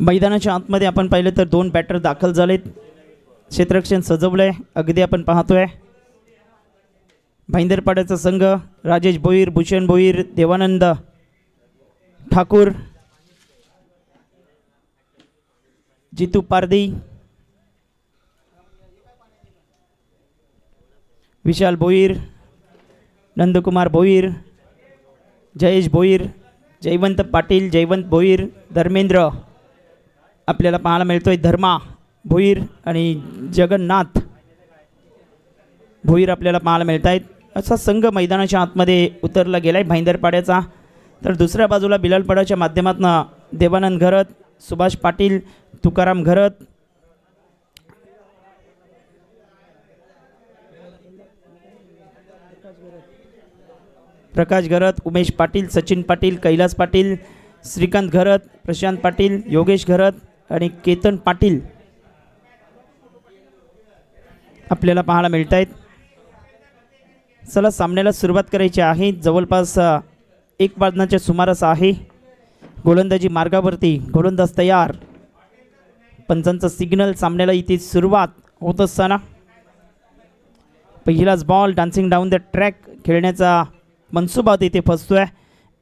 मैदानाच्या आतमध्ये आपण पाहिलं तर 2 बॅटर दाखल झालेत. क्षेत्ररक्षण सजवलंय अगदी आपण पाहतोय. भाईंदरपाड्याचा संघ राजेश भोईर, भूषण भोईर, देवानंद ठाकूर, जितू पारदी, विशाल भोईर, नंदकुमार भोईर, जयेश भोईर, जयवंत पाटील, जयवंत भोईर, धर्मेंद्र आपल्याला पाहायला मिळतोय, धर्मा भोईर आणि जगन्नाथ भोईर आपल्याला पाहायला मिळत आहेत. असा संघ मैदानाच्या आतमध्ये उतरला गेला आहे भाईंदरपाड्याचा. तर दुसऱ्या बाजूला बिलालपाड्याच्या माध्यमातून देवानंद घरत, सुभाष पाटील, तुकाराम घरत, प्रकाश घरत, उमेश पाटील, सचिन पाटील, कैलास पाटील, श्रीकांत घरत, प्रशांत पाटील, योगेश घरत आणि केतन पाटील आपल्याला पाहायला मिळत आहेत. चला सामन्याला सुरुवात करायची आहे. जवळपास 1 वाजण्याच्या सुमारास आहे. गोलंदाजी मार्गावरती, गोलंदाज तयार. पंचांचा सिग्नल. सामन्याला इथे सुरुवात होत असताना पहिलाच ball dancing down the track खेळण्याचा मनसुबा तिथे फसतोय.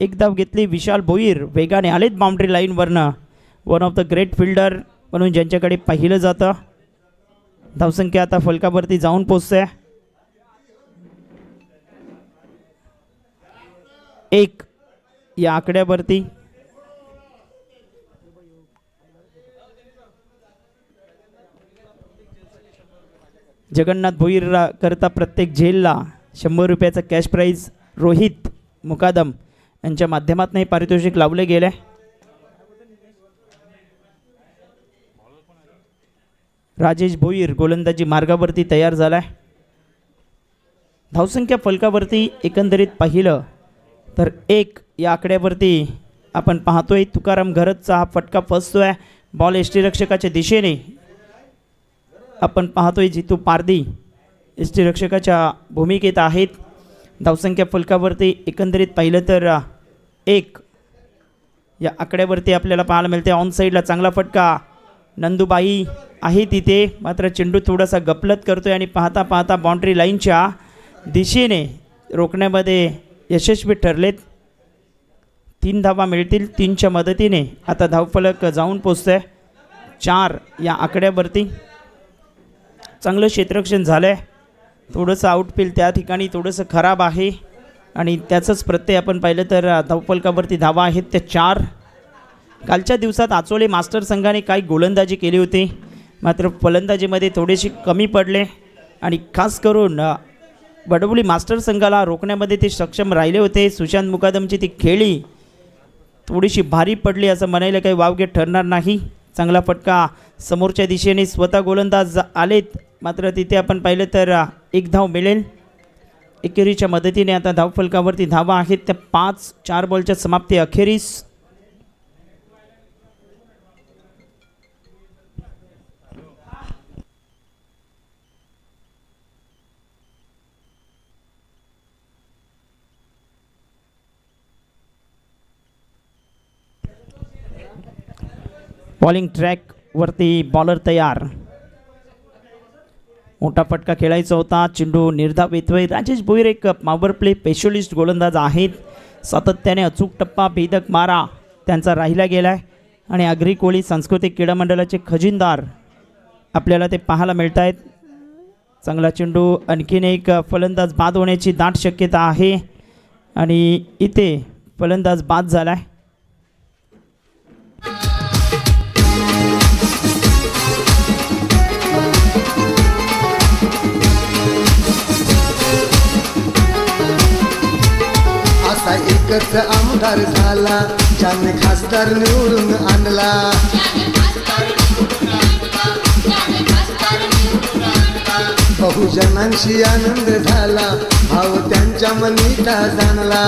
एक धाव घेतली. विशाल भोईर वेगाने आलेत बाउंड्री लाईनवरनं. One of the great fielder म्हणून ज्यांच्याकडे पाहिलं जातं. धावसंख्या आता फलकावरती जाऊन पोचते. 1 या आकड्यावरती. जगन्नाथ भोईर करता प्रत्येक झेलला 100 रुपयाचा कॅश प्राईज रोहित मुकादम यांच्या माध्यमातून हे पारितोषिक लावले गेले. राजेश भोईर गोलंदाजी मार्गावरती तयार झालाय. धावसंख्या फलकावरती एकंदरीत पाहिलं तर 1 या आकड्यावरती आपण पाहतोय. तुकाराम घरतचा हा फटका फसतोय. बॉल यष्टीरक्षकाच्या दिशेने आपण पाहतोय. जितू पारदी यष्टीरक्षकाच्या भूमिकेत आहेत. धावसंख्या फलकावरती एकंदरीत पाहिलं तर 1 या आकड्यावरती आपल्याला पाहायला मिळते. ऑन साईडला चांगला फटका. नंदूबाई आहे तिथे, मात्र चेंडू थोडासा गपलत करतोय आणि पाहता पाहता बाउंड्री लाईनच्या दिशेने रोखण्यामध्ये यशस्वी ठरलेत. 3 धावा मिळतील. 3च्या मदतीने आता धावफलक जाऊन पोचतोय 4 या आकड्यावरती. चांगलं क्षेत्ररक्षण झालं आहे. थोडंसं आउटफील्ड त्या ठिकाणी थोडंसं खराब आहे आणि त्याचंच प्रत्यय आपण पाहिलं तर धावफलकावरती धावा आहेत त्या 4. कालच्या दिवसात आचोले मास्टर संघाने काही गोलंदाजी केली होती, मात्र फलंदाजीमध्ये थोडेसे कमी पडले आणि खास करून बडबुली मास्टर संघाला रोखण्यामध्ये ते सक्षम राहिले होते. सुशांत मुकादमची ती खेळी थोडीशी भारी पडली असं म्हणायला काही वावगे ठरणार नाही. चांगला फटका समोरच्या दिशेने स्वतः गोलंदाज आलेत, मात्र तिथे आपण पाहिलं तर 1 धाव मिळेल. एकेरीच्या मदतीने आता धावफलकावरती धावा आहेत त्या 5. 4 बॉलच्या समाप्ती अखेरीस. बॉलिंग ट्रॅक वरती बॉलर तयार. मोठा फटका खेळायचा होता. चेंडू निर्धाव येतोय. राजेश भोईर एक पॉवर प्ले स्पेशलिस्ट गोलंदाज आहेत. सातत्याने अचूक टप्पा, भेदक मारा त्यांचा राहिला गेला आहे आणि आगरी कोळी सांस्कृतिक क्रीडा मंडळाचे खजिनदार आपल्याला ते पाहायला मिळत आहेत. चांगला चेंडू. आणखीन एक फलंदाज बाद होण्याची दाट शक्यता आहे आणि इथे फलंदाज बाद झाला आहे. एकच आमदार झाला ज्याने खासदार निवडून आणला. बहुजनांशी आनंद झाला, भाव त्यांच्या मनीचा जाणला.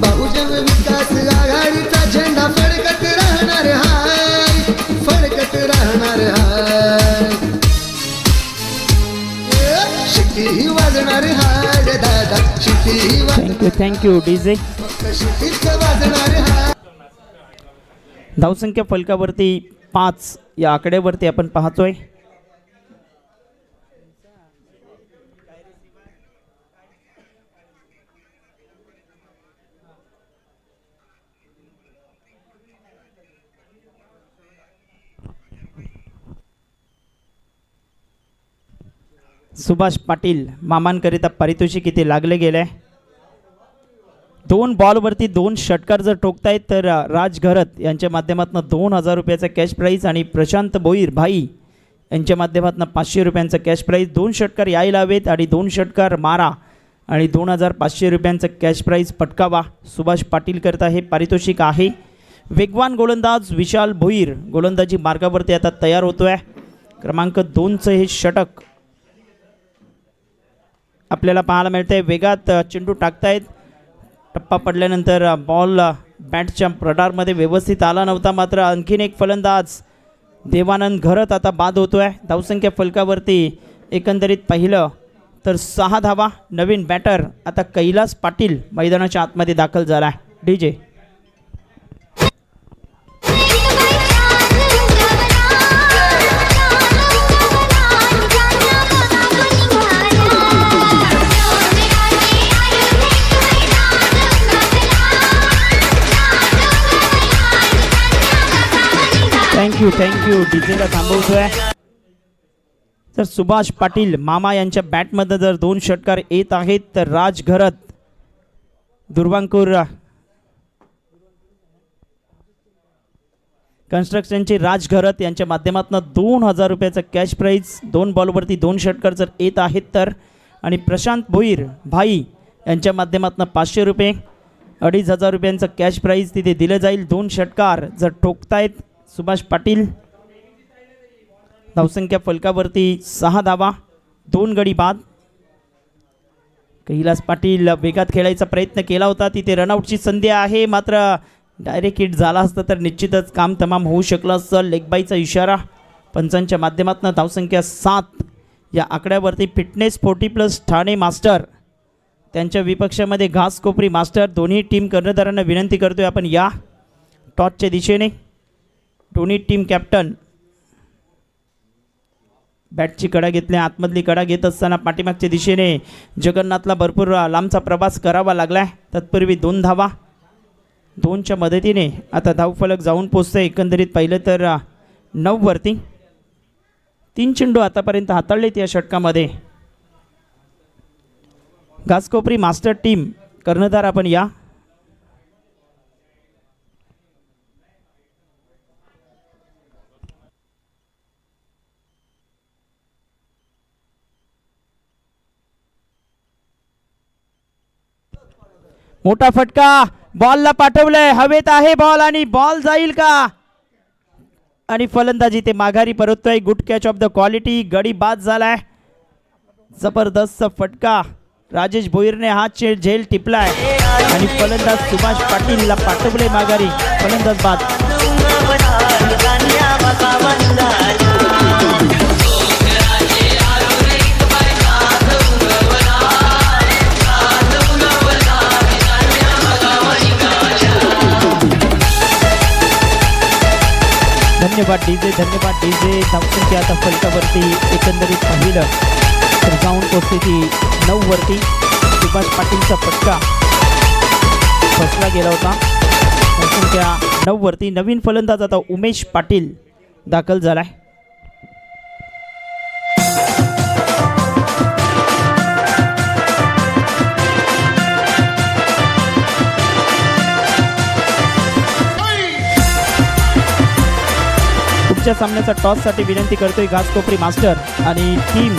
बहुजन विकास आघाडीचा झेंडा फडकत राहणार हाय, फडकत राहणार हाय. शिट्टी वाजणार हाय दादा, शिट्टी. Thank you DJ. शिटीच वाजणार हा धावसंख्या फलकावरती 5 या आकड्यावरती आपण पाहतोय. सुभाष पाटील मामांकरिता पारितोषिक इथे लागले गेले. 2 बॉलवरती 2 षटकार जर ठोकतायत तर राज घरत यांच्या माध्यमातून 2000 रुपयाचा कॅश प्राईज आणि प्रशांत भोईर भाई यांच्या माध्यमातून 500 रुपयांचा कॅश प्राईज. 2 षटकार यायला हवेत आणि 2 षटकार मारा आणि 2500 रुपयांचा कॅश प्राईज पटकावा. सुभाष पाटील करता हे पारितोषिक आहे. वेगवान गोलंदाज विशाल भोईर गोलंदाजी मार्गावरती आता तयार होतोय. क्रमांक 2चं हे षटक आपल्याला पाहायला मिळतंय. वेगात चेंडू टाकतायत. टप्पा पडल्यानंतर बॉल बॅटच्या रडारमध्ये व्यवस्थित आला नव्हता. मात्र आणखीन एक फलंदाज देवानंद घरत आता बाद होतोय. धावसंख्या फलकावरती एकंदरीत पाहिलं तर 6 धावा. नवीन बॅटर आता कैलास पाटील मैदानाच्या आतमध्ये दाखल झाला आहे. डीजे थँक्यू डीजेला थांबवतोय. तर सुभाष पाटील मामा यांच्या बॅटमध्ये जर 2 षटकार येत आहेत तर राज घरत दुर्वांकूर कन्स्ट्रक्शनचे राज घरत यांच्या माध्यमातून 2000 रुपयाचा कॅश प्राईज. 2 बॉलवरती 2 षटकार जर येत आहेत तर आणि प्रशांत भोईर भाई यांच्या माध्यमातून 500 रुपये 2500 रुपयांचं कॅश प्राईज तिथे दिलं जाईल. 2 षटकार जर ठोकतायत सुभाष पाटील. धावसंख्या फलकावरती 6 धावा 2 गडी बाद. कैलास पाटील वेगात खेळायचा प्रयत्न केला होता. तिथे रनआउटची संधी आहे. मात्र डायरेक्ट हिट झाला असता तर निश्चितच काम तमाम होऊ शकलं असतं. लेगबाईचा इशारा पंचांच्या माध्यमातून. धावसंख्या 7 या आकड्यावरती फिटनेस 40+ ठाणे मास्टर त्यांच्या विपक्षामध्ये घासकोपरी मास्टर. दोन्ही टीम कर्णधारांना विनंती करतोय आपण या टॉसच्या दिशेने. दोन्ही टीम कॅप्टन बॅटची कडा घेतल्या. आतमधली कडा घेत असताना पाठीमागच्या दिशेने जगन्नाथला भरपूर लांबचा प्रवास करावा लागला आहे. तत्पूर्वी 2 धावा 2च्या मदतीने आता धावफलक जाऊन पोचतंय. एकंदरीत पाहिलं तर 9 वरती. 3 चेंडू आतापर्यंत हाताळलेत या षटकामध्ये. घासकोपरी मास्टर टीम कर्णधार आपण या. मोठा फटका बॉलला पाठवलंय. हवेत आहे बॉल आणि बॉल जाईल का आणि फलंदाजी ते माघारी परततोय. Good catch of the quality. गडी बाद झालाय. जबरदस्त फटका राजेश भोईरने हा झेल टिपलाय आणि फलंदाज सुभाष पाटीलला पाठवले माघारी. फलंदाज बाद. धन्यवाद डीजे. धावसंख्या आता फलकावरती एकंदरीत पाहिलं तर जाऊन पोचते ती 9 वरती. सुभाष पाटीलचा फटका फसला गेला होता. धावसंख्या 9 वरती. नवीन फलंदाज आता उमेश पाटील दाखल झालाय. पुढच्या सामन्याचा टॉससाठी विनंती करतोय घासकोपरी मास्टर आणि टीम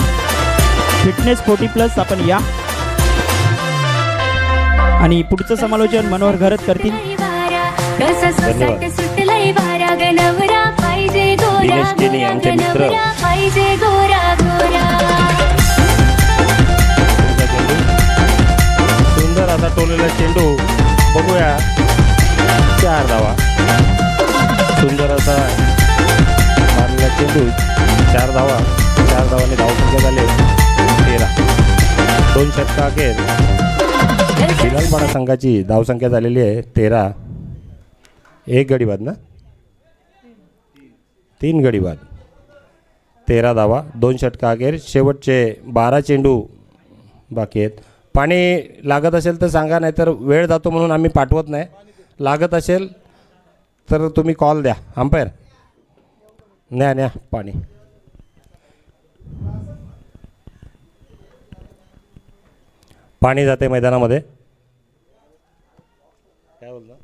फिटनेस 40+ आपण या. आणि पुढचं समालोचन मनोहर घरत करतील. आमचे मित्र सुंदर असा टोलेला चेंडू बघूया. 4 धावा. सुंदर असा मारलेला चेंडू 4 धावा. 4 धावांनी धावसंख्या झाले 13. 2 षटका अखेर शिलालपाडा संघाची धावसंख्या झालेली आहे 13. 1 गडी बाद ना, 3 गडी बाद, 13 धावा, 2 षटका अखेर. शेवटचे 12 चेंडू बाकी आहेत. पाणी लागत असेल तर सांगा, नाहीतर वेळ जातो म्हणून आम्ही पाठवत नाही. लागत असेल तर तुम्ही कॉल द्या. अंपायर न्या पाणी. पाणी जाते मैदानामध्ये. काय बोलता?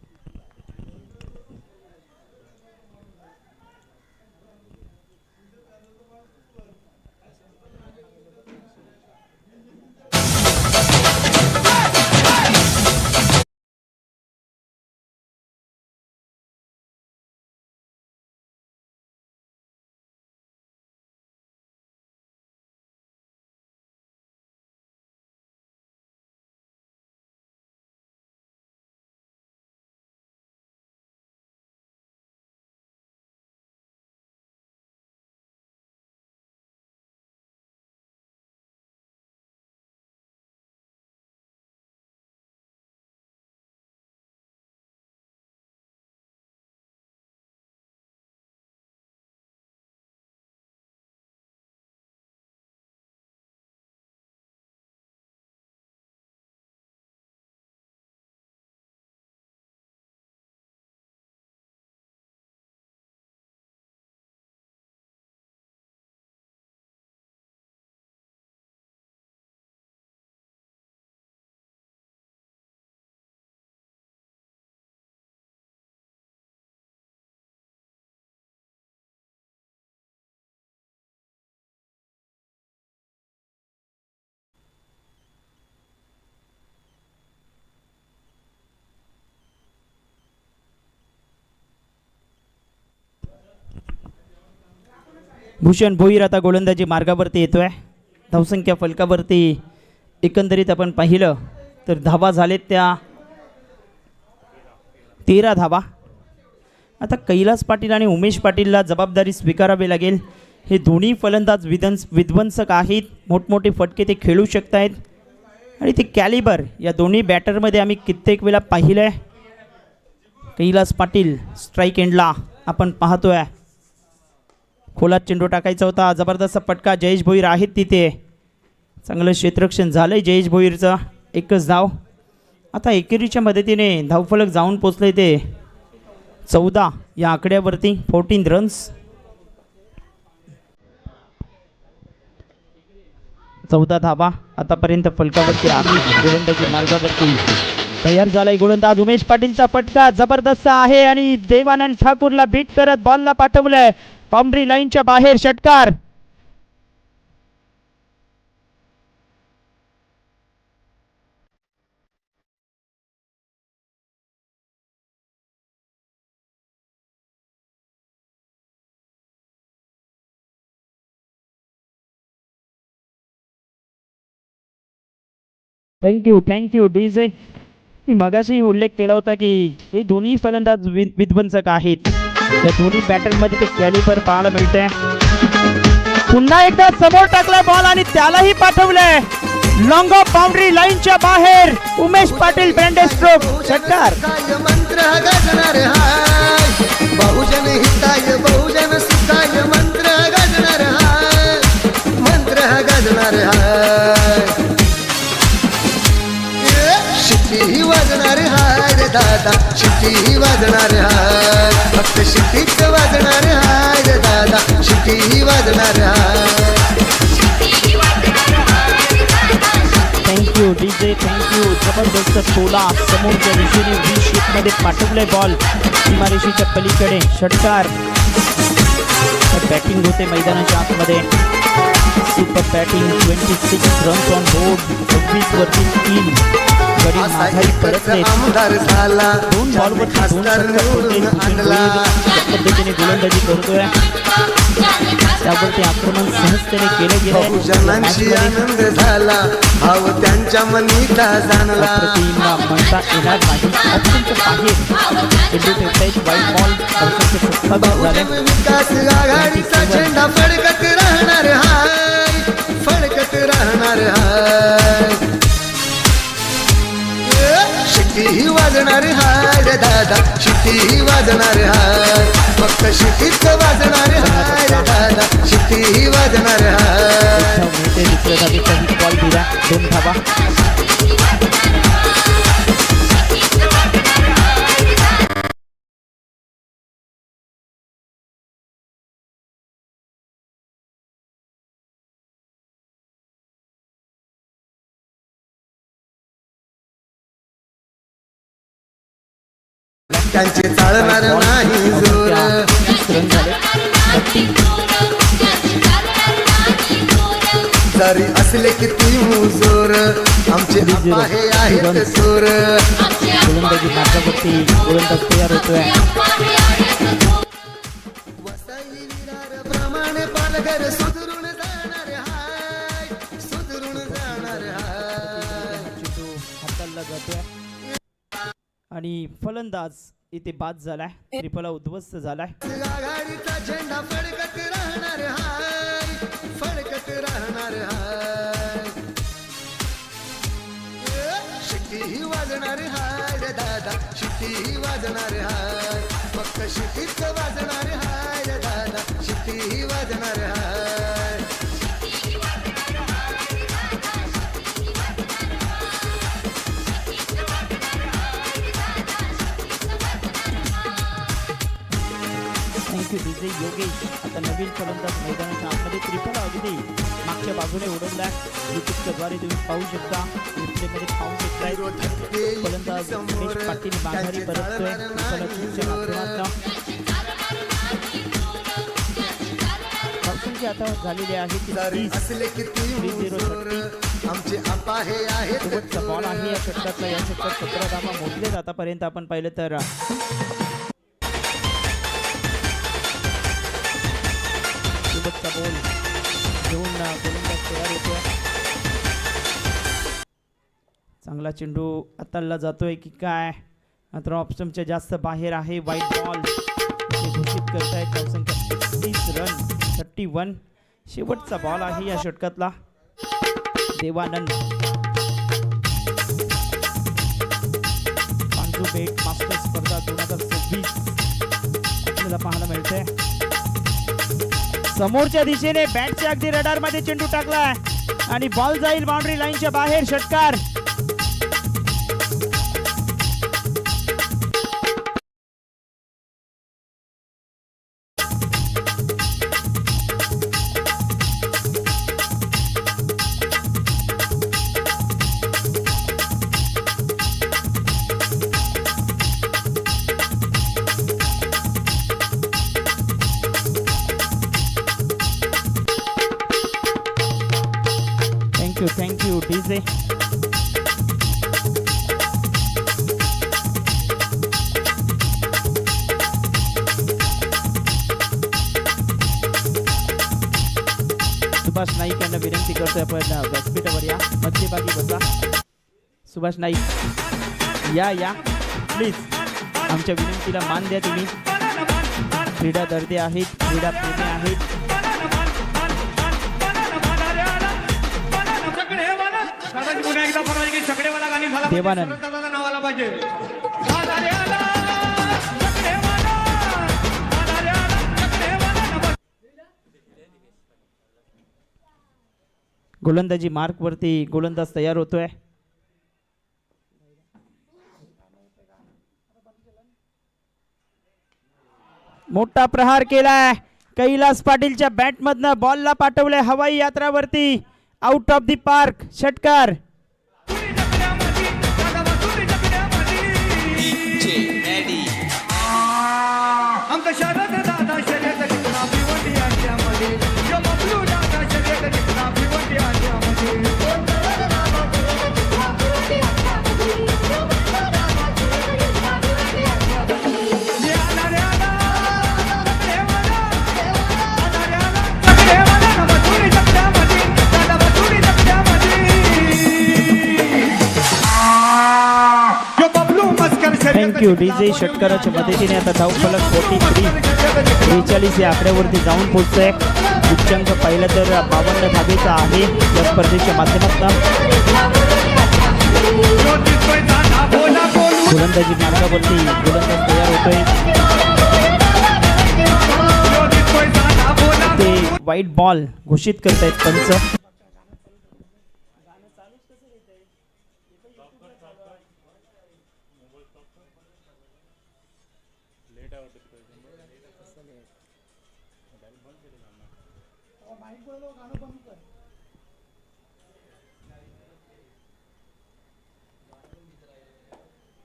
भूषण भोईर आता गोलंदाजी मार्गावरती येतोय. धावसंख्या फलकावरती एकंदरीत आपण पाहिलं तर धावा झालेत त्या 13 धावा. आता कैलास पाटील आणि उमेश पाटीलला जबाबदारी स्वीकारावी लागेल. हे दोन्ही फलंदाज विध्वंसक आहेत. मोठमोठे फटके ते खेळू शकत आहेत आणि ते कॅलिबर या दोन्ही बॅटरमध्ये आम्ही कित्येक वेळा पाहिलं आहे. कैलास पाटील स्ट्राईक एंडला आपण पाहतोय. खोलात चेंडू टाकायचा होता. जबरदस्त फटका. जयेश भोईर आहेत तिथे. चांगलं क्षेत्ररक्षण झालंय जयेश भोईरचं. एकच धाव. आता एकेरीच्या मदतीने धावफलक जाऊन पोचले ते 14 या आकड्यावरती. 14 रन्स. 14 धावा आतापर्यंत फलकावरती आम्ही गोलंदाजी मार्गावरती तयार झालाय. गोलंदाज उमेश पाटीलचा फटका जबरदस्त आहे आणि देवानंद ठाकूरला बीट करत बॉलला पाठवलंय बाउंड्री लाईनच्या बाहेर. षटकार. Thank you DJ. मी मगाशी उल्लेख केला होता की हे दोन्ही फलंदाज विध्वंसक आहेत. या दोन्ही बॅटरमध्ये ते कॅलिबर पाहायला मिळतंय. पुन्हा एकदा समोर टाकलाय बॉल आणि त्यालाही पाठवलंय लॉंग ऑफ बाउंड्री लाईनच्या बाहेर. Umesh Patil branded stroke. षटकार. मंत्र गाजणार हाय, बहुजन हिताय बहुजन सुखाय मंत्र गाजणार हाय, मंत्र गाजणार हाय. शिट्टी वाजणार हाय रे दादा, शिट्टी वाजणार हाय, फक्त शिट्टीच वाजणार हाय रे दादा, शिट्टी वाजणार हाय. Thank you DJ. थँक्यू. जबरदस्त सोला समोरच्या दिशेने व्ही शेपमध्ये पाठवलंय बॉल सीमारेषेच्या पलीकडे. षटकार. बॅटिंग होते मैदानाच्या आतमध्ये. Super batting. 26 runs on board. 26 वरती 3 गडी माघारी परतले. आमदार झाला, 2 बॉलवरती 2 पद्धतीने गोलंदाजी करतोय. त्यावरती आक्रमण सहजतेने केले गेले. बहुजनांशी आनंद झाला, भाव त्यांच्या मनीता जाणला. अप्रतिम म्हणता येणार नाही. अत्यंत बाहेर चेंडू ठेवतायत. वाईट बॉल. बहुजन विकास आघाडीचा झेंडा फडकत राहणार हाय, फडकत राहणार हाय. शिट्टी वाजणार हाय फक्त शिट्टीच वाजणार हाय रे दादा शिट्टी वाजणार हाय मेहते दुसऱ्या धावेचा बॉल दिला 2 धावा. त्यांचे चालणार नाही जोर 30 रन झाले. जरी असले किती मुजोर आमचे आप्पा हे आहेत सोर गोलंदाजी मार्गावरती गोलंदाज तयार होतोय. वसई विरार प्रमाणे पालघर सुधरून जाणार हाय सुधरून जाणार हाय चेंडू हाताळला जातोय आणि फलंदाज इथे बाद झालाय. त्रिफला उद्ध्वस्त झालाय. आघाडीचा झेंडा फडकत राहणार हाय फडकत राहणार हाय शिट्टी वाजणार हाय रे दादा शिट्टी वाजणार हाय फक्त शिट्टीच वाजणार हाय रे दादा शिट्टी वाजणार हाय थँक्यू डीजे योगेश. आता नवीन फलंदाज मैदानाच्या आतमध्ये त्रिफला अगदी मागच्या बाजूने उडवलाय. युट्यूबच्या द्वारे तुम्ही पाहू शकता. डिस्प्लेमध्ये पाहू शकताय. फलंदाज उमेश पाटील माघारी परततोय त्रिफला टीमच्या माध्यमातून. धावसंख्या आता झालेली आहे ती जरी 30. असले किती मुजोर आमचे आप्पा हे आहेत शेवटचा बॉल आहे या षटकातला. या षटकात 17 धावा मोजलेत आतापर्यंत आपण पाहिलं तर. शेवटचा बॉल घेऊन गोलंदाज तयार होतोय. चांगला चेंडू हाताळला जातोय की काय मात्र ऑप्शनच्या जास्त बाहेर आहे. वाईट बॉल घोषित करतायत. धावसंख्या 31 रन 31. शेवटचा बॉल आहे या षटकातला. देवानंद पांडुपेठ मास्टर स्पर्धा 2026 आपल्याला पाहायला मिळते. समोरच्या दिशेने बॅटच्या अगदी रडार मध्ये चेंडू टाकलाय आणि बॉल जाईल बाउंड्री लाईनच्या बाहेर. षटकार थँक्यू डीजे. सुभाष नाईक यांना विनंती करतोय आपण व्यासपीठावर या. मध्यभागी बसा. सुभाष नाईक या प्लीज. आमच्या विनंतीला मान द्या तुम्ही. क्रीडा दर्दे आहेत क्रीडा प्रेमी आहेत. देवानंद गोलंदाजी मार्क वरती गोलंदाज तयार होतोय. मोठा प्रहार केलाय. कैलास पाटीलच्या बॅट मधनं बॉलला पाठवलंय हवाई यात्रावरती. Out of the park. षटकार. Thank you DJ. षटकाराच्या मदतीने आता धावफलक 43 या आकड्यावरती जाऊन पोहोचतोय. उच्चांक पाहिलं तर 52 धावेचा आहे या स्पर्धेच्या माध्यमातून. गोलंदाजी मार्गावरती गोलंदाज तयार होतोय. ते वाईट बॉल घोषित करतायत पंच.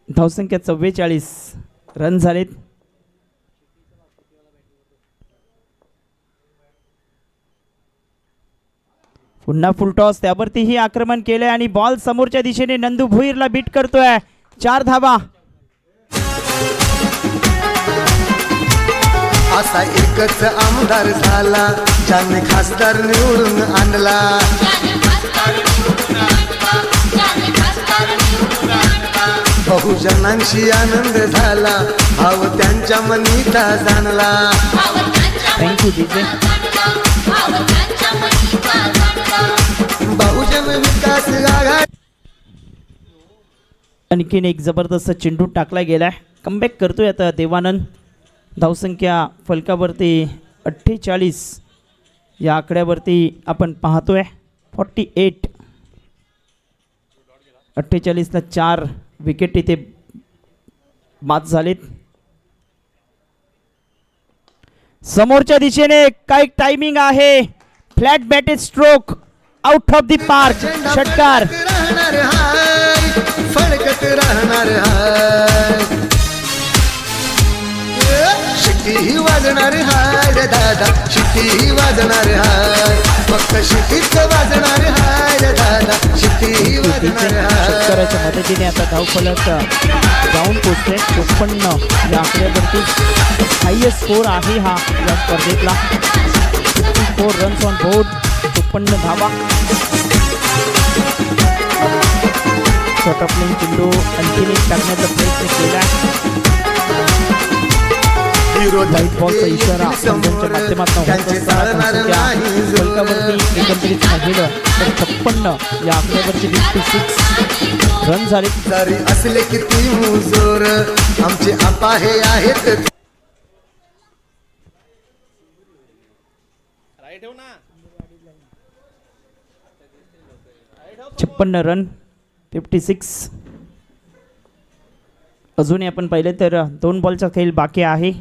धावसंख्या 44 रन झालेत. पुन्हा फुल टॉस त्यावरतीही आक्रमण केलंय आणि बॉल समोरच्या दिशेने नंदू भुईरला बीट करतोय. 4 धावा. असा एकच आमदार झाला ज्याने खासदार निवडून आणला. बहुजनांशी आनंद झाला भाव त्यांच्या मनीता जाणला. Thank you DJ. बहुजन विकास आघाडी. आणखीन एक जबरदस्त चेंडू टाकला गेलाय. कमबॅक करतोय आता देवानंद. धावसंख्या फलकावरती 48 या आकड्यावरती आपण पाहतोय. 48. 48ला 4 विकेट इथे बाद झालेत. समोरच्या दिशेने काय टायमिंग आहे. Flat batted stroke out of the park. षटकार. राहणार हाय फडकत राहणार हाय. शिट्टी वाजणार हाय रे दादा शिट्टी वाजणार हाय. फक्त शिट्टीच वाजणार हाय रे दादा शिट्टी वाजणार हाय. षटकाराच्या मदतीने आता धावफलक जाऊन पोचते 54 या आकड्यावरती. हायएस्ट स्कोर आहे हा या स्पर्धेतला. 54 रन्स ऑन बोर्ड. 54 धावा. शॉर्ट ऑफ लेन चेंडू आणखीन एक टाकण्याचा प्रयत्न केला. व्हाईट बॉलचा इशारा पंचांच्या माध्यमातून होत असताना फलकावरती एकंदरीत पाहिलं तर 56 या आकड्यावरती 56 रन झाले. जरी असले किती मुजोर आमचे आपा हे आहेत. 56 रन 56. अजूनही आपण पाहिले तर 2 बॉलचा खेळ बाकी आहे.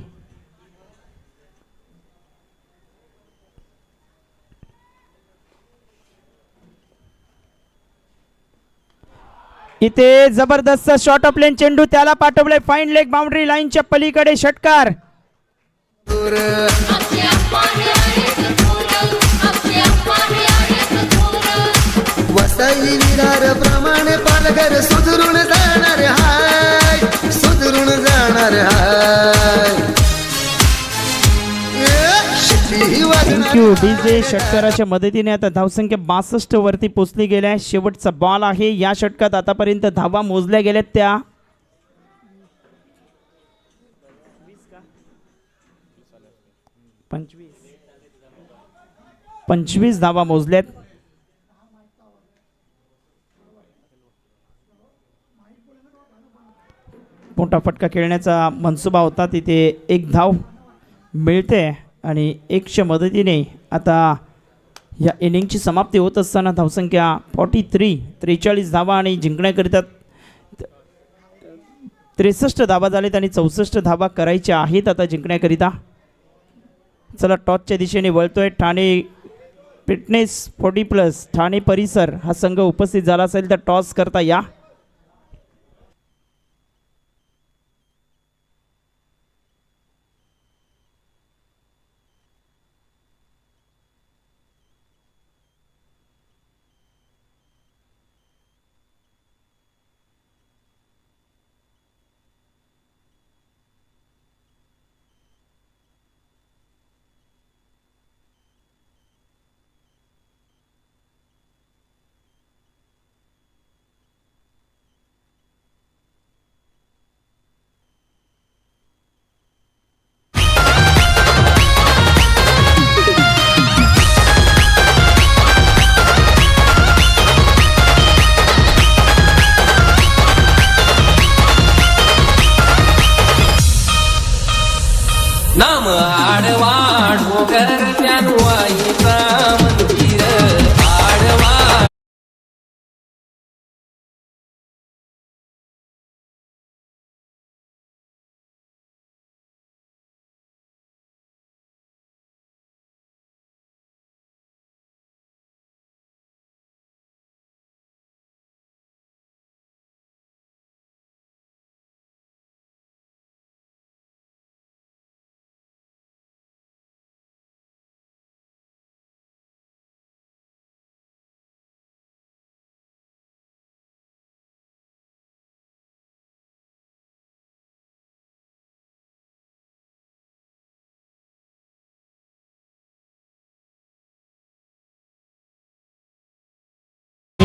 इथे जबरदस्त शॉर्ट ऑफ लेन चेंडू त्याला पाठवलाय फाईन लेग बाउंड्री लाईनच्या पलीकडे. षटकार. वसई विरार प्रमाणे पालघर सुधरून जाणार हाय सुधरून जाणार हाय. Thank you DJ. षटकाराच्या मदतीने आता धावसंख्या 62 वरती पोचली गेल्या. शेवटचा बॉल आहे. या षटकात आतापर्यंत धावा मोजल्या गेल्यात त्या 25 धावा मोजल्यात. मोठा फटका खेळण्याचा मनसुबा होता. तिथे 1 धाव मिळते आणि 1च्या मदतीने आता या इनिंगची समाप्ती होत असताना धावसंख्या 43 धावा आणि जिंकण्याकरिता 63 धावा झालेत आणि 64 धावा करायच्या आहेत आता जिंकण्याकरिता. चला टॉसच्या दिशेने वळतोय. ठाणे फिटनेस 40+ ठाणे परिसर हा संघ उपस्थित झाला असेल तर टॉस करता या.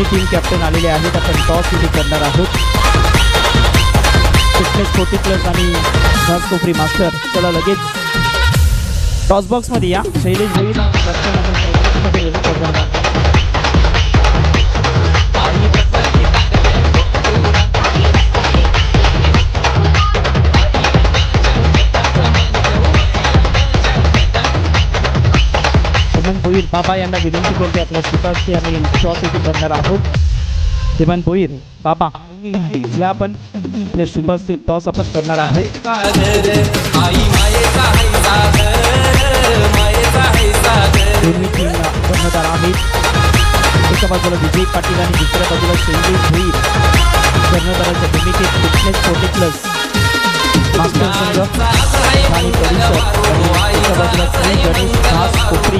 टीम कॅप्टन आलेले आहेत. आपण टॉस इथे करणार आहोत. फिटनेस 40+ आणि घास कोपरी मास्टर. चला लगेच टॉस बॉक्स मध्ये या. शैलेश भोईर कॅप्टन आपण मध्ये करणार आहोत. भोईर बाबा यांना विनंती करते आपल्या स्वीकारची आणि टॉस इथे करणार आहोत. देवान भोईर बाबा या आपण आपल्या स्वीकारची टॉस आपण करणार आहे. दोन्ही टीम कर्णधार आहेत. एका बाजूला विजय पाटील आणि दुसऱ्या बाजूला शैलेश भोईर. कर्णधाराच्या भूमिकेत फिटनेस 40+ मास्टर संघ आणि परिसर. एका बाजूला श्री गणेश घास कोपरी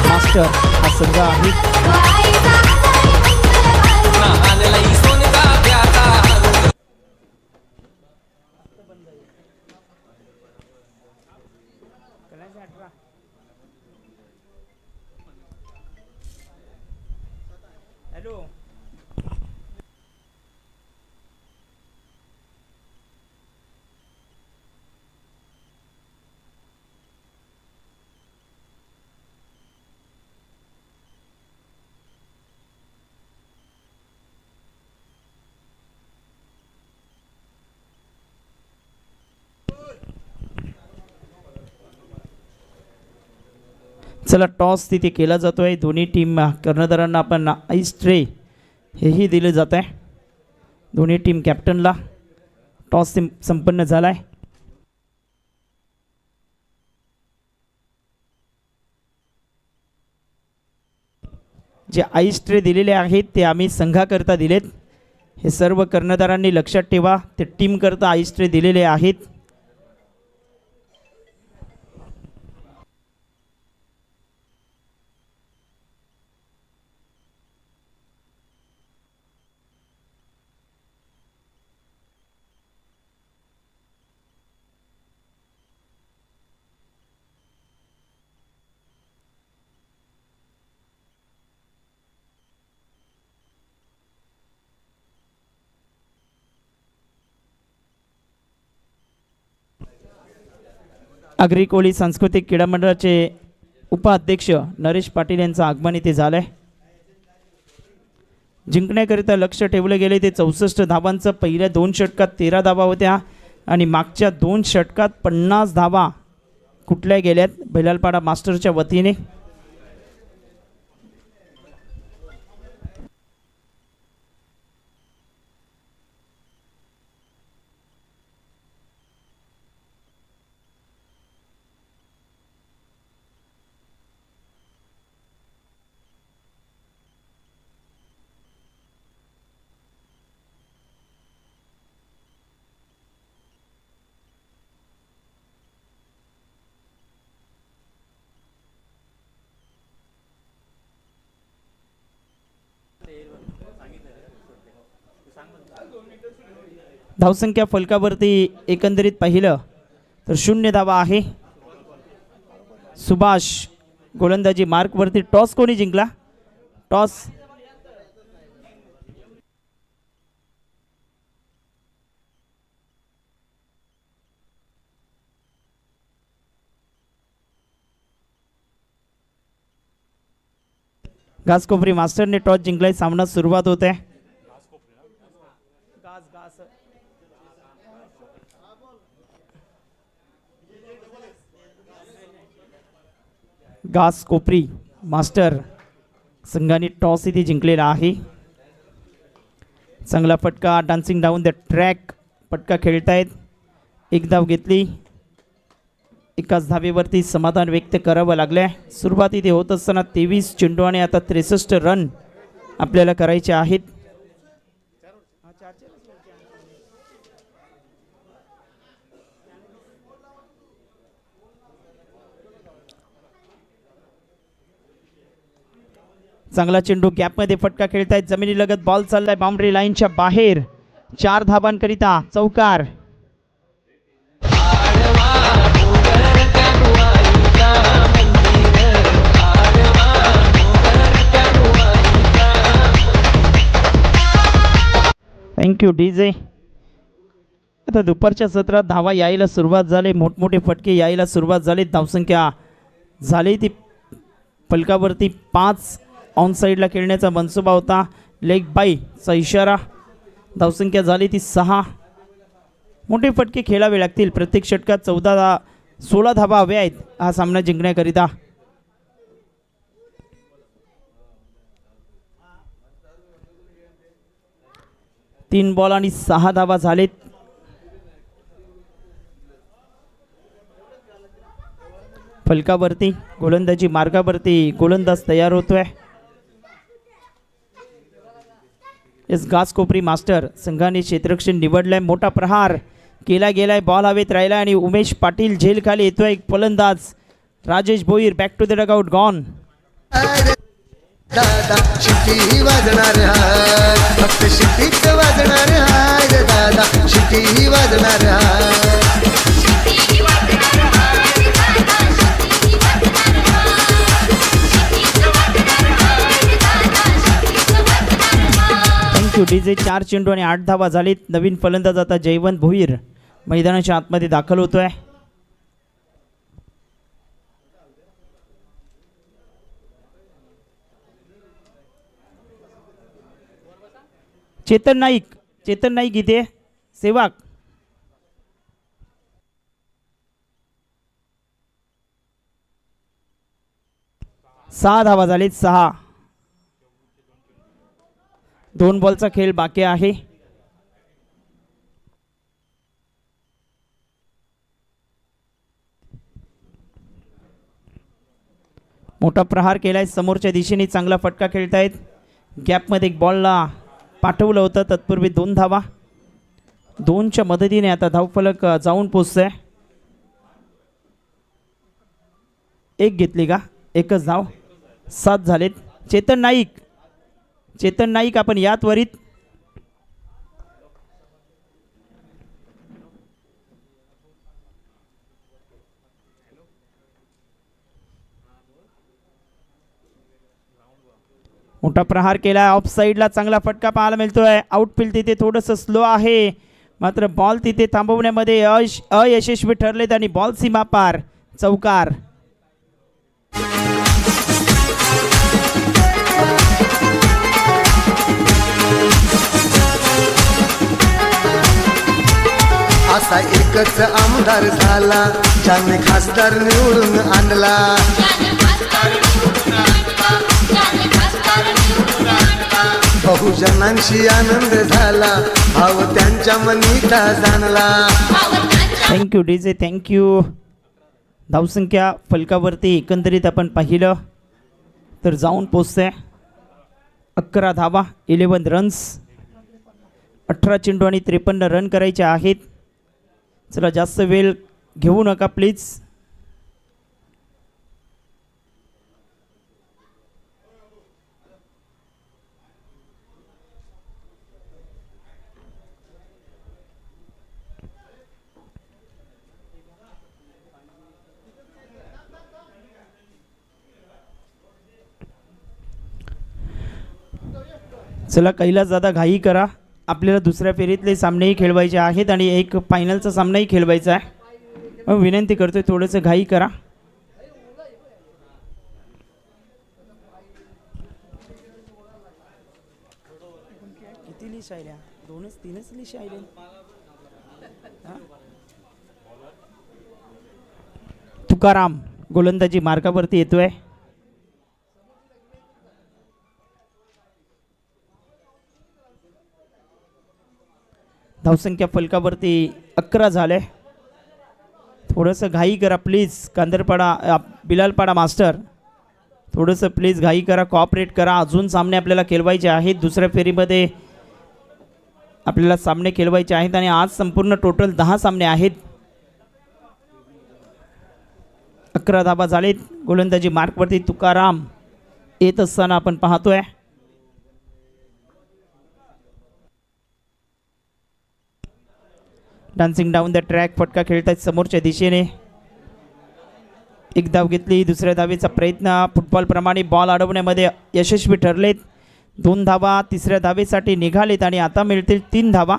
मास्टर हा संघ आहे. हॅलो चला टॉस तिथे केला जातोय. दोन्ही टीम कर्णधारांना आपण आईस ट्रे हेही दिले जात आहे. दोन्ही टीम कॅप्टनला टॉस संपन्न झाला आहे. जे आईस ट्रे दिलेले आहेत ते आम्ही संघाकरता दिलेत. हे सर्व कर्णधारांनी लक्षात ठेवा. ते टीमकरता आईस ट्रे दिलेले आहेत. आगरी कोळी सांस्कृतिक क्रीडा मंडळाचे उपाध्यक्ष नरेश पाटील यांचं आगमन इथे झालं आहे. जिंकण्याकरिता लक्ष ठेवले गेले ते 64 धावांचं. पहिल्या 2 षटकात 13 धावा होत्या आणि मागच्या 2 षटकात 50 धावा कुठल्या गेल्यात बैलालपाडा मास्टरच्या वतीने. धावसंख्या फलकावरती एकंदरीत पाहिलं तर 0 धावा आहे. सुभाष गोलंदाजी मार्कवरती. टॉस कोणी जिंकला? टॉस घासकोपरी मास्टरने टॉस जिंकलाय. सामना सुरुवात होत आहे. घास कोपरी मास्टर संघाने टॉस इथे जिंकलेला आहे. चांगला फटका. डान्सिंग डाऊन द ट्रॅक फटका खेळतायत. 1 धाव घेतली. एकाच धावेवरती समाधान व्यक्त करावं लागलं. सुरुवात इथे होत असताना 23 चेंडू आणि आता 63 रन आपल्याला करायचे आहेत. चांगला चेंडू गॅपमध्ये फटका खेळतायत. जमिनीलगत बॉल चाललाय बाउंड्री लाईनच्या बाहेर. 4 धावांकरिता चौकार. Thank you DJ. आता दुपारच्या सत्रात धावा यायला सुरुवात झाली, मोठमोठे फटके यायला सुरुवात झाली. धावसंख्या झाली ती फलकावरती 5. ऑन साईडला खेळण्याचा मनसुबा होता, लेग बायचा इशारा. धावसंख्या झाली ती 6. मोठे फटके खेळावे लागतील. प्रत्येक षटकात 16 धावा हव्या आहेत हा सामना जिंकण्याकरिता. तीन बॉल आणि 6 धावा झालेत. फलकावरती गोलंदाजी मार्गावरती गोलंदाज तयार होतोय. एस घासकोपरी मास्टर संघाने क्षेत्ररक्षण निवडलंय. मोठा प्रहार केला गेलाय, बॉल हवेत राहिला आणि उमेश पाटील झेल खाली येतोय. एक फलंदाज Rajesh Bhoir back to the dugout gone. दादा शिट्टी वाजणार हाय, फक्त शिट्टीच वाजणार हाय रे दादा, शिट्टी वाजणार हाय. Thank you DJ. 4 चेंडू आणि 8 धावा झालीत. नवीन फलंदाज आता जयवंत भोईर मैदानाच्या आतमध्ये दाखल होतोय. चेतन नाईक इथे सेवाक. 6 धावा झालीत. 6. 2 बॉलचा खेळ बाकी आहे. मोठा प्रहार केलाय समोरच्या दिशेने, चांगला फटका खेळतायत. गॅपमध्ये एक बॉलला पाठवलं होतं, तत्पूर्वी 2 धावा. 2च्या मदतीने आता धावफलक जाऊन पोचतोय. 1 घेतली का? 1च धाव. 7 झालेत. चेतन नाईक आपण या त्वरित. मोठा प्रहार केला, ऑफ साईडला चांगला फटका पाहायला मिळतोय. आउटफील्ड तिथे थोडंसं स्लो आहे, मात्र बॉल तिथे थांबवण्यामध्ये अयशस्वी ठरलेत आणि बॉल सीमा पार. चौकार. असा एकच आमदार झाला, ज्याने खासदार निवडून आणला. बहुजनांशी आनंद झाला, भाव त्यांच्या मनीचा जाणला. Thank you DJ. थँक्यू. धावसंख्या फलकावरती एकंदरीत आपण पाहिलं तर जाऊन पोचते 11 धावा, 11 रन्स. 18 चेंडू आणि 53 रन करायचे आहेत. चला जास्त वेळ घेऊ नका प्लीज. चला कैलास दादा घाई करा, आपल्याला दुसऱ्या फेरीतले सामनेही खेळवायचे आहेत आणि एक फायनलचा सामनाही खेळवायचा आहे. मग विनंती करतोय थोडंसं घाई करा. किती लिश आल्या? 2-3च लिश आले. तुकाराम गोलंदाजी मार्गावरती येतोय. धावसंख्या फलकावरती 11 झाले. थोडंसं घाई करा प्लीज. कांदरपाडा बिलालपाडा मास्टर थोडंसं प्लीज घाई करा, कॉपरेट करा. अजून सामने आपल्याला खेळवायचे आहेत. दुसऱ्या फेरीमध्ये आपल्याला सामने खेळवायचे आहेत आणि आज संपूर्ण टोटल 10 सामने आहेत. 11 धाबा झालेत. गोलंदाजी मार्कवरती तुकाराम येत असताना आपण पाहतोय. डान्सिंग डाऊन द ट्रॅक फटका खेळतात समोरच्या दिशेने. एक धाव घेतली. दुसऱ्या धावेचा प्रयत्न फुटबॉलप्रमाणे बॉल अडवण्यामध्ये यशस्वी ठरलेत. 2 धावा तिसऱ्या धावेसाठी निघालेत आणि आता मिळतील 3 धावा.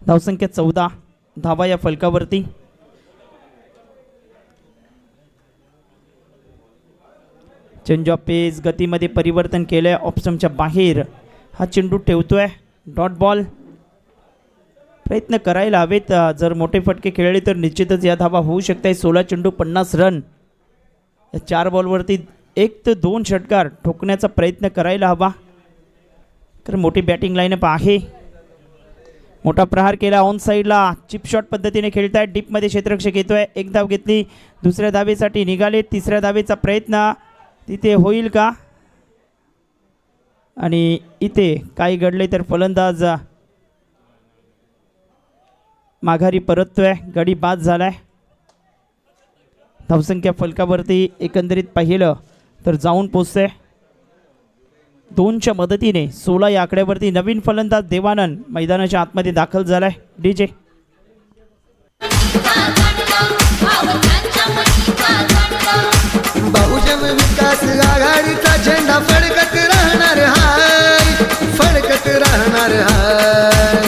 धावसंख्या 14 धावा या फलकावरती. चेंज ऑफ पेस गतीमध्ये परिवर्तन केलंय. ऑप्शनच्या बाहेर हा चेंडू ठेवतोय. Dot ball. प्रयत्न करायला हवेत. जर मोठे फटके खेळले तर निश्चितच या धावा होऊ शकतात. 16 चेंडू 50 रन. या 4 बॉलवरती 1 ते 2 षटकार ठोकण्याचा प्रयत्न करायला हवा, कारण मोठी बॅटिंग लाईनअप आहे. मोठा प्रहार केला ऑन साईडला. चिप शॉट पद्धतीने खेळतायत. डीपमध्ये क्षेत्ररक्षक येतोय. 1 धाव घेतली. दुसऱ्या धावेसाठी निघाले. तिसऱ्या धावेचा प्रयत्न तिथे होईल का? आणि इथे काही घडले तर फलंदाज माघारी परततोय. गडी बाद झालाय. धावसंख्या फलकावरती एकंदरीत पाहिलं तर जाऊन पोचते. 2च्या मदतीने 16 या आकड्यावरती नवीन फलंदाज देवानंद मैदानाच्या आतमध्ये दाखल झालाय. डीजे बहुजन विकास आघाडीचा झेंडा फडकत राहणार हाय, फडकत राहणार हाय.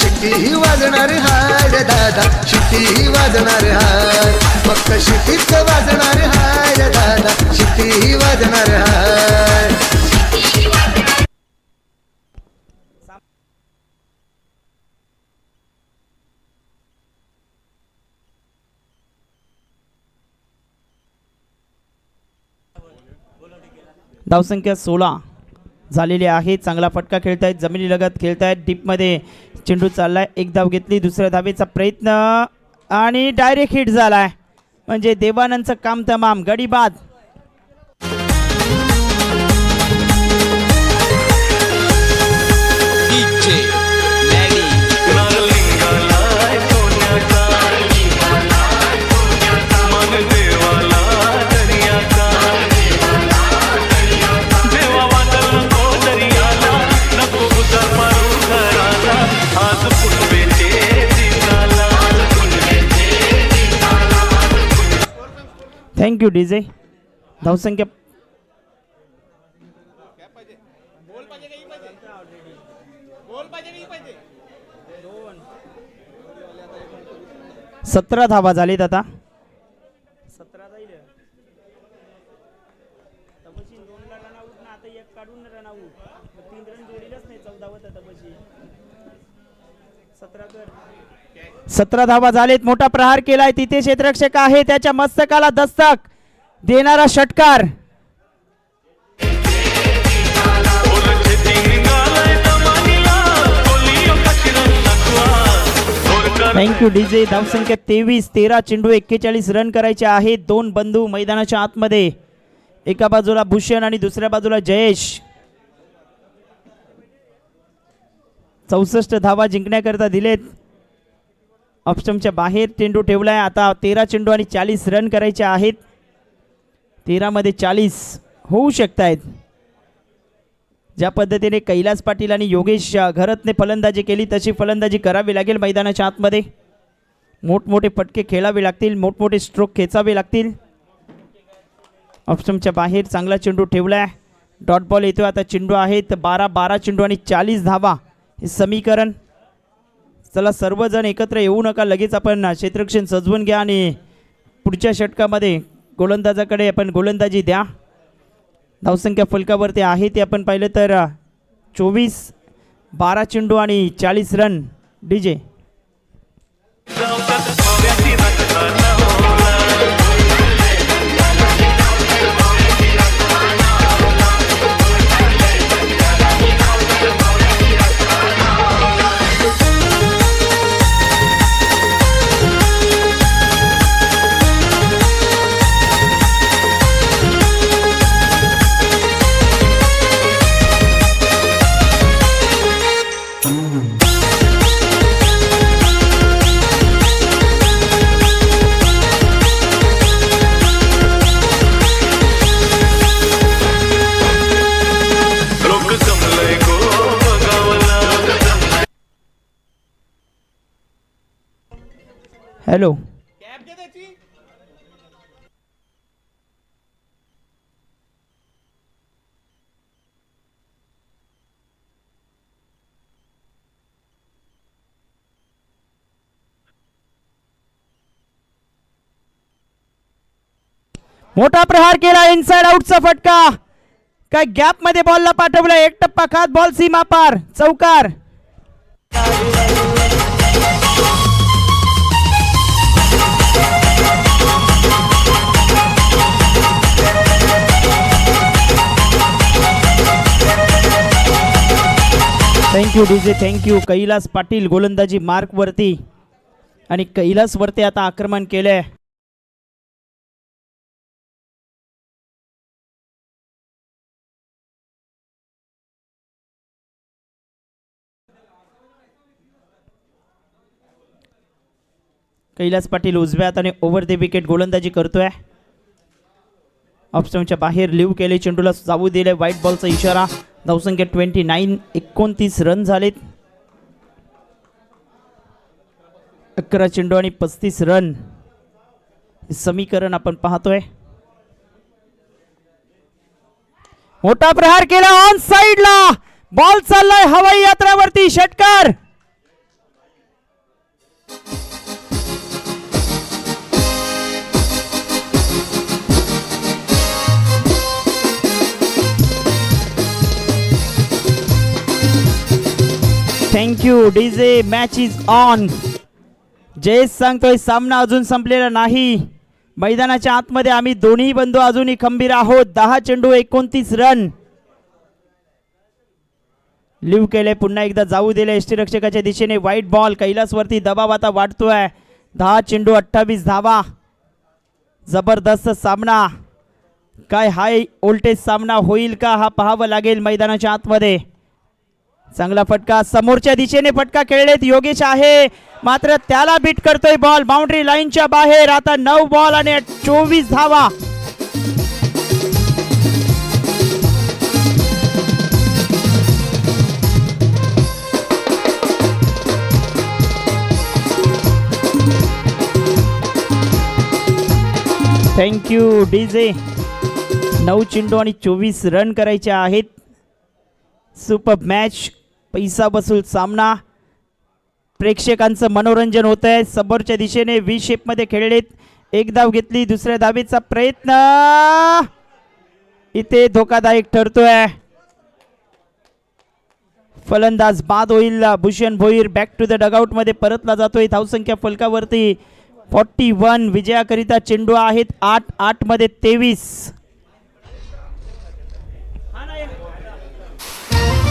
शिट्टी वाजणार हाय रे दादा, शिट्टी वाजणार हाय. फक्त शिट्टीच वाजणार हाय रे दादा, शिट्टी वाजणार हाय. धावसंख्या 16 झालेली आहे. चांगला फटका खेळतायत. जमिनी लगत खेळतायत. डीपमध्ये चेंडू चाललाय. 1 धाव घेतली. दुसऱ्या धावेचा प्रयत्न आणि डायरेक्ट हिट झालाय. म्हणजे देवानंदचं काम तमाम. गडी बाद. Thank you DJ. धावसंख्या सतरा धावा झालीत. आता 17 जाईल. 17 धावा झालेत. मोठा प्रहार केलाय. तिथे क्षेत्ररक्षक आहे. त्याच्या मस्तकाला दस्तक देणारा षटकार. Thank you DJ. धावसंख्या 23. 13 चेंडू 41 रन करायचे आहेत. 2 बंधू मैदानाच्या आतमध्ये. एका बाजूला भूषण आणि दुसऱ्या बाजूला जयेश. 64 धावा जिंकण्याकरता दिलेत. ऑप्शनच्या बाहेर चेंडू ठेवलाय. आता 13 चेंडू आणि 40 रन करायचे आहेत. 13 मध्ये 40 होऊ शकत आहेत. ज्या पद्धतीने कैलास पाटील आणि योगेश घरतने फलंदाजी केली तशी फलंदाजी करावी लागेल. मैदानाच्या आतमध्ये मोठमोठे फटके खेळावे लागतील. मोठमोठे स्ट्रोक खेचावे लागतील. ऑप्शनच्या बाहेर चांगला चेंडू ठेवलाय. डॉट बॉल येतो. आता चेंडू आहेत 12 चेंडू आणि 40 धावा हे समीकरण. चला सर्वजण एकत्र येऊ नका. लगेच आपण क्षेत्ररक्षण सजवून घ्या आणि पुढच्या षटकामध्ये गोलंदाजाकडे आपण गोलंदाजी द्या. धावसंख्या फलकावरती आहे ते आपण पाहिलं तर 24. 12 चेंडू आणि 40 रन. डीजे हॅलो मोठा प्रहार केला इनसाइड आउटचा फटका काय गॅप मध्ये बॉलला पाठवला एक टप्पा खात बॉल सीमा पार चौकार thank you DJ thank you Kailas Patil गोलंदाजी मार्क वरती आणि कैलास वरती आता आक्रमण केलंय कैलास पाटील उजव्या हाताने ओव्हर द विकेट गोलंदाजी करतोय ऑफस्टंपच्या बाहेर लिव्ह केले चेंडूला जाऊ दिले व्हाईट बॉलचा इशारा धावसंख्या 29 29 रन झालेत 11 चेंडू आणि 35 रन हे समीकरण आपण पाहतोय मोठा प्रहार केला ऑन साइडला बॉल चाललाय हवाई यात्रावरती षटकार thank you DJ match is on Jayesh सांगतोय सामना अजून संपलेला नाही मैदानाच्या आतमध्ये आम्ही दोन्ही बंधू अजूनही खंबीर आहोत 10 चेंडू 29 रन लिव्ह केले पुन्हा एकदा जाऊ दिले यष्टीरक्षकाच्या दिशेने व्हाईट बॉल कैलासवरती दबाव आता वाढतोय 10 चेंडू 28 धावा जबरदस्त सामना काय हाय व्होल्टेज सामना होईल का हा पाहावं लागेल मैदानाच्या आतमध्ये चांगला फटका समोरच्या दिशेने फटका खेळलेत योगेश आहे मात्र त्याला बीट करतोय बॉल बाउंड्री लाईनच्या बाहेर आता 9 बॉल आणि 24 धावा थँक्यू डीजे 9 चेंडू आणि 24 रन करायचे आहेत सुपर मॅच पैसा वसूल सामना प्रेक्षकांचं मनोरंजन होत आहे समोरच्या दिशेने व्ही शेपमध्ये खेळलेत एक धाव घेतली दुसऱ्या धावेचा प्रयत्न इथे धोकादायक ठरतोय फलंदाज बाद होईल Bhushan Bhoir back to the dugout मध्ये परतला जातोय धावसंख्या फलकावरती 41 विजयाकरिता चेंडू आहेत 8-8 मध्ये 23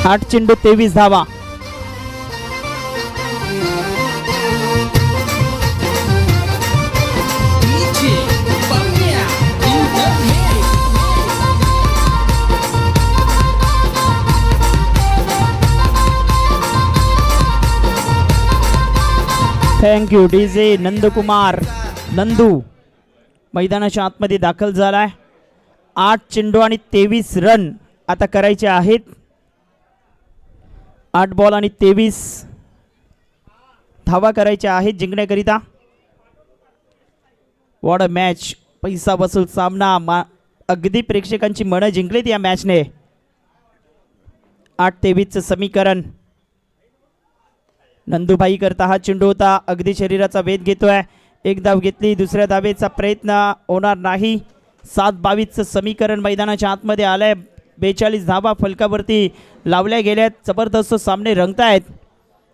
8 चेंडू 23 धावा थँक्यू डीजे नंदकुमार नंदू मैदानाच्या आतमध्ये दाखल झालाय 8 चेंडू आणि 23 रन आता करायचे आहेत 8 बॉल आणि 23 धावा करायच्या आहेत जिंकण्याकरिता वॉट अ मॅच पैसा वसूल सामना अगदी प्रेक्षकांची मनं जिंकलीत या मॅचने 8-23चं समीकरण नंदूभाई करता हा चेंडू होता अगदी शरीराचा वेध घेतोय एक धाव घेतली दुसऱ्या धावेचा प्रयत्न होणार नाही 7-22चं समीकरण मैदानाच्या आतमध्ये आलंय 42 धावा फलकावरती लावल्या गेल्यात जबरदस्त सामने रंगतायत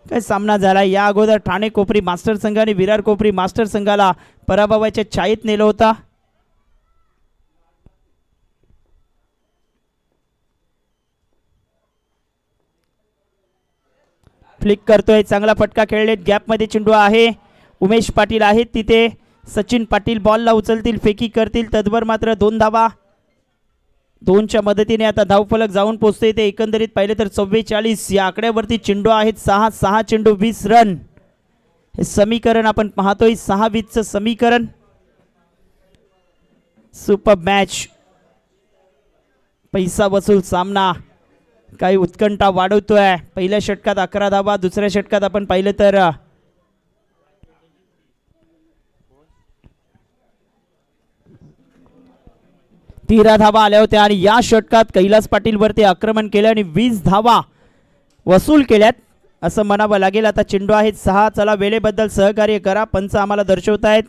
काय सामना झाला या अगोदर ठाणे कोपरी मास्टर संघाने विरार कोपरी मास्टर संघाला पराभवाच्या छायेत नेलं होता फ्लिक करतोय चांगला फटका खेळलेत गॅपमध्ये चेंडू आहे उमेश पाटील आहेत तिथे सचिन पाटील बॉलला उचलतील फेकी करतील तद्वर मात्र 2 धावा 2च्या मदतीने आता धावफलक जाऊन पोहोचते ते एकंदरीत पाहिले तर 44 या आकड्यावरती चेंडू आहेत 6 चेंडू 20 रन हे समीकरण आपण पाहतोय 6-20चं समीकरण सुपर मॅच पैसा वसूल सामना काही उत्कंठा वाढवतोय पहिल्या षटकात 11 धावा दुसऱ्या षटकात आपण पाहिलं तर 13 धावा आल्या होत्या आणि या षटकात कैलास पाटील वरती आक्रमण केलं आणि 20 धावा वसूल केल्यात असं म्हणावं लागेल. आता चेंडू आहेत 6. चला वेळेबद्दल सहकार्य करा, पंच आम्हाला दर्शवतायत.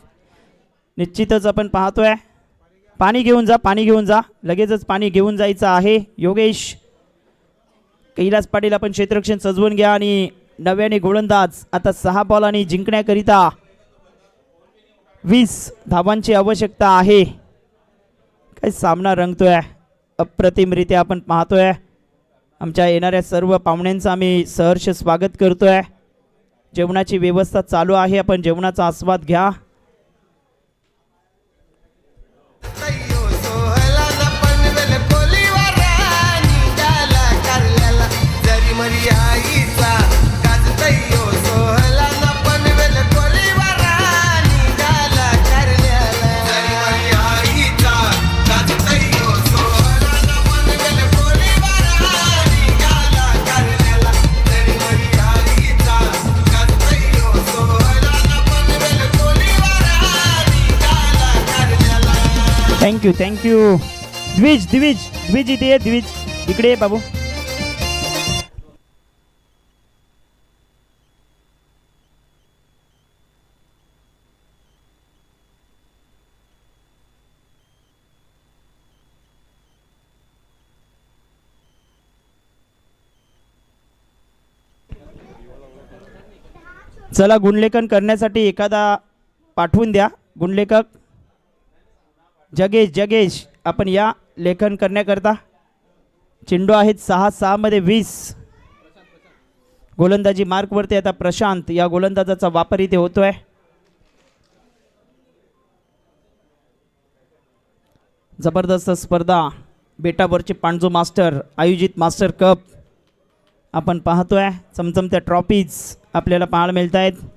निश्चितच आपण पाहतोय. पाणी घेऊन जा, पाणी घेऊन जा, लगेचच पाणी घेऊन जायचं आहे. योगेश कैलास पाटील आपण क्षेत्ररक्षण सजवून घ्या आणि नव्याने गोलंदाज आता 6 बॉल आणि जिंकण्याकरिता 20 धावांची आवश्यकता आहे. काय सामना रंगतोय अप्रतिमरित्या आपण पाहतोय. आमच्या येणाऱ्या सर्व पाहुण्यांचं आम्ही सहर्ष स्वागत करतोय. जेवणाची व्यवस्था चालू आहे, आपण जेवणाचा आस्वाद घ्या. Thank you thank you. द्विज द्विज द्विज इथे ये, द्विज इकडे ये बाबू. चला गुणलेखन करण्यासाठी एखादा पाठवून द्या. गुणलेखक जगेश जगेश आपण या लेखन करण्याकरता. चेंडू आहेत 6 मध्ये 20. गोलंदाजी मार्कवरती आता प्रशांत या गोलंदाजाचा वापर इथे होतोय. जबरदस्त स्पर्धा बेटावरचे पांडजो मास्टर आयोजित मास्टर कप आपण पाहतोय. चमचमत्या ट्रॉफीज आपल्याला पाहायला मिळत आहेत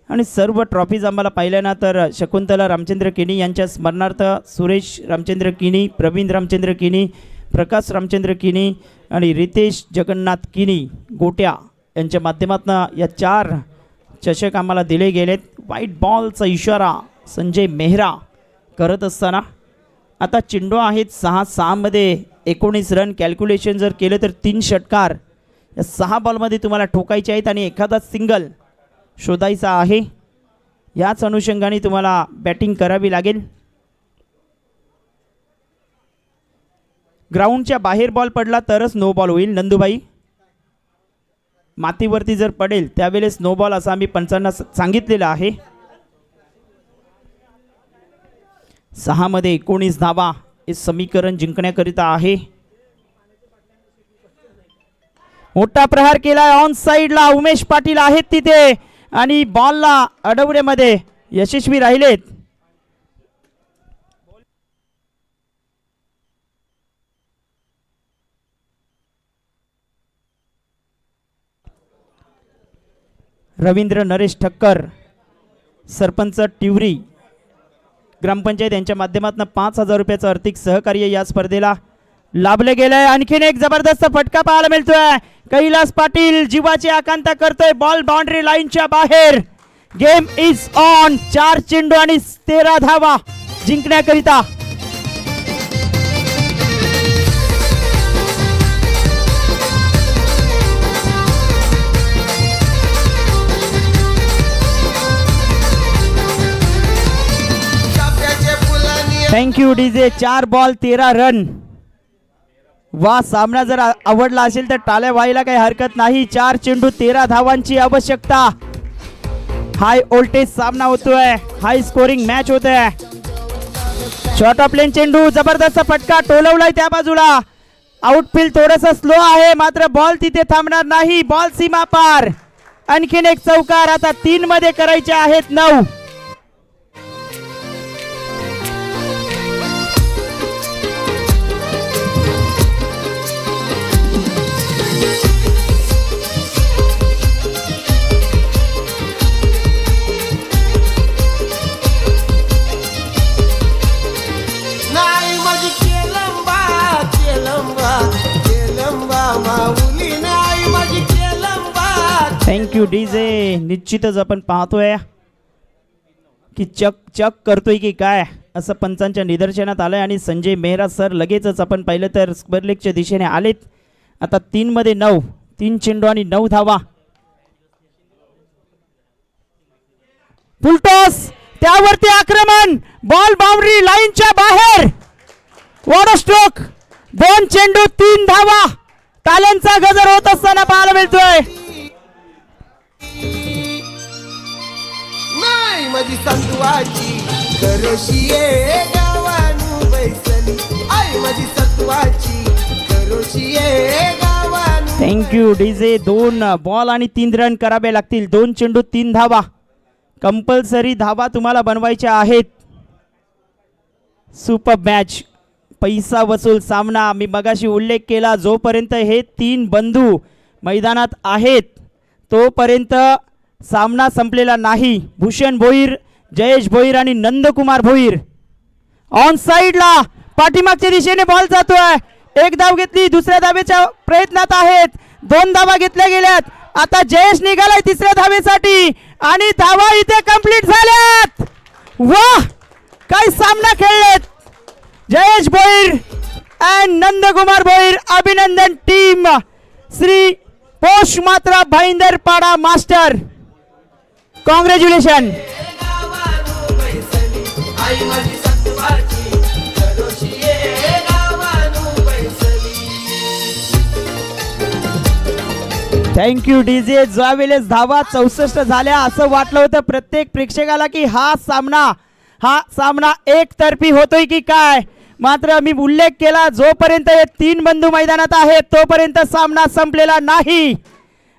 आणि सर्व ट्रॉफीज आम्हाला पाहिल्या तर शकुंतला रामचंद्र किनी यांच्या स्मरणार्थ सुरेश रामचंद्र किनी, प्रवीण रामचंद्र किनी, प्रकाश रामचंद्र किनी आणि रितेश जगन्नाथ किनी गोट्या यांच्या माध्यमातून या 4 चषक आम्हाला दिले गेलेत. व्हाईट बॉलचा इशारा संजय मेहरा करत असताना आता चेंडू आहेत 6 मध्ये 19 रन. कॅल्क्युलेशन जर केलं तर 3 षटकार या 6 बॉलमध्ये तुम्हाला ठोकायचे आहेत आणि एखादा सिंगल शोधायचा आहे. याच अनुषंगाने तुम्हाला बॅटिंग करावी लागेल. ग्राउंडच्या बाहेर बॉल पडला तरच नो बॉल होईल. नंदुबाई मातीवरती जर पडेल त्यावेळेस नो बॉल असं आम्ही पंचांना सांगितलेलं आहे. 6 मध्ये 19 धावा हे समीकरण जिंकण्याकरिता आहे. मोठा प्रहार केलाय ऑन साइडला. उमेश पाटील आहेत तिथे आणि बॉलला अडवण्यामध्ये यशस्वी राहिलेत. रवींद्र नरेश ठक्कर सरपंच टिवरी ग्रामपंचायत यांच्या माध्यमातून 5,000 रुपयाचं आर्थिक सहकार्य या स्पर्धेला लाभले गेलंय. आणखीन एक जबरदस्त फटका पाहायला मिळतोय. कैलास पाटील जीवाची आकांक्षा करतोय. बॉल बाउंड्री लाईनच्या बाहेर. Game is on. 4 चेंडू आणि 13 धावा जिंकण्याकरिता थँक्यू डीजे. 4 ball 13 run. वा, सामना जर आवडला असेल तर टाळ्या व्हायला काही हरकत नाही. 4 चेंडू 13 धावांची आवश्यकता. हाय व्होल्टेज सामना होतोय. हाय स्कोरिंग मॅच होतोय. शॉर्ट ऑफ लेन चेंडू जबरदस्त फटका टोलवलाय त्या बाजूला. आउटफील्ड थोडंसं स्लो आहे मात्र बॉल तिथे थांबणार नाही. बॉल सीमा पार. आणखीन एक चौकार. आता 3 मध्ये करायचे आहेत 9. Thank you DJ. निश्चितच आपण पाहतोय की चक चक करतोय की काय असं पंचांच्या निदर्शनात आलं आणि संजय मेहरा सर लगेचच आपण पाहिलं तर स्क्वेअर लेगच्या दिशेने आलेत. आता 3 मध्ये 9, 3 चेंडू आणि 9 धावा. फुलटॉस, त्यावरती आक्रमण, बॉल बाउंड्री लाईनच्या बाहेर. वॉट स्ट्रोक, 2 चेंडू 3 धावा. टाल्यांचा गजर होत असताना पाहायला मिळतोय. नाही माझी सत्वाची करोशिये गावानू बैसली, आई माझी सत्वाची करोशिये गावानू. Thank you DJ. 2 बॉल आणि 3 रन करावे लागतील. 2 चेंडू 3 धावा. कंपल्सरी धावा तुम्हाला बनवायच्या आहेत. सुपर मॅच, पैसा वसूल सामना. मी मगाशी उल्लेख केला, जोपर्यंत हे 3 बंधू मैदानात आहेत तोपर्यंत सामना संपलेला नाही. भूषण भोईर, जयेश भोईर आणि नंदकुमार भोईर ऑन साइडला पाठीमागच्या दिशेने बॉल जातोय. 1 धाव घेतली, दुसऱ्या धावेच्या प्रयत्नात आहेत. 2 धावा घेतल्या गेल्यात. आता जयेश निघालाय तिसऱ्या धावेसाठी आणि धावा इथे कंप्लीट झाल्यात. वाह, काय सामना खेळलेत जयेश भोईर अँड नंदकुमार भोईर. अभिनंदन टीम श्री पोष मात्रा भाईंदरपाडा मास्टर. कॉंग्रॅच्युलेशन. Thank you DJ. ज्यावेळेस धावा 64 झाल्या असं वाटलं होतं प्रत्येक प्रेक्षकाला की हा सामना एकतर्फी होतोय की काय. मात्र मी उल्लेख केला, जोपर्यंत हे 3 बंधू मैदानात आहेत तोपर्यंत सामना संपलेला नाही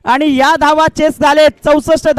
आणि या धावा चेस झाले. 64